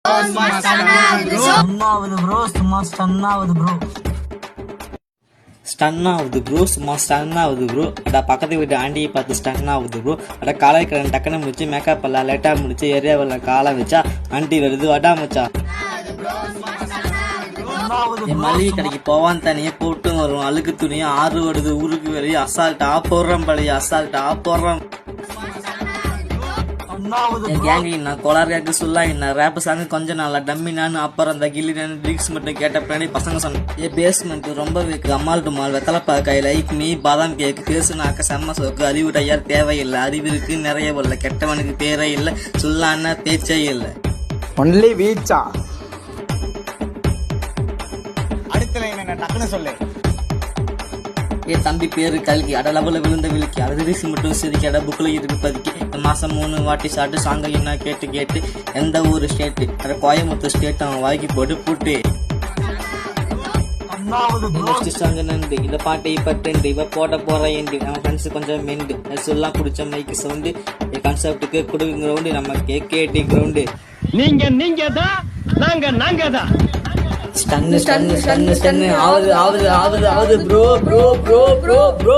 Stun ஆகுது bro, சும்மா stun ஆகுது ப்ரோ. அடா பக்கத்து வீட்டு ஆண்டியை பார்த்து ஸ்டன் ஆகுது ப்ரோ. அடா காலை கடன் டக்குன்னு முடிச்சு மேக்கப் எல்லாம் லேட்டாக முடிச்சு ஏரியாவில் காலை வச்சா ஆண்டி வருது வடா மச்சா. என் மளிகை கடைக்கு போவான் தனியே போட்டு வரும் அழுக்கு துணியை 6 வருது ஊருக்கு வெளியே அசால்ட்டா போடுறேன் பழைய அசால்ட்டா போடுறேன். என் கேங்கு நான் கொலாரியாக்கு சொல்லாங்க ரேப் சாங்கு கொஞ்சம் நாளா டம்மி நான் அப்புறம் அந்த கில்லி நான் ட்ரிக்ஸ் மட்டும் கேட்ட பின்னாடி பசங்க சொன்னேன் பேஸ்மெண்ட் ரொம்ப வீக்கு அம்மாள் டுமால் வெத்தலைப்பா கை லைக் மீ பாதாம் கேக்கு பேசுனாக்க செம்ம சோக்கு அறிவு ஐயார் தேவையில்லை அறிவு இருக்கு நிறைய இல்லை கெட்டவனுக்கு பேரே இல்லை சொல்லான பேச்சே இல்லை ஒன்லி வீச்சா டக்குன்னு சொல்லு. என் தம்பி பேரு கல்கி அட லெவல விழுந்த விழுக்கி அரிசி மட்டும் சிரிக்கி அட புக்கில் இருக்கு பதிக்கி மாசம் 3 வாட்டி சாப்பிட்டு சாங்க என்ன கேட்டு எந்த ஊரு ஸ்டேட்டு அட கோயம்புத்தூர் ஸ்டேட் அவன் வாங்கி போட்டு பூட்டு சாங்க நண்டு இந்த பாட்டை பட்டு இவ போட போற ஏண்டு நம்ம ஃப்ரெண்ட்ஸ் கொஞ்சம் மெண்டு சொல்லலாம் குடிச்ச மைக்கு சவுண்டு கான்செப்டுக்கு குடுங்க கிரவுண்டு நம்ம கேடி கிரவுண்டு நீங்க தான் நாங்க தான் ஸ்டன் ஆகுது ப்ரோ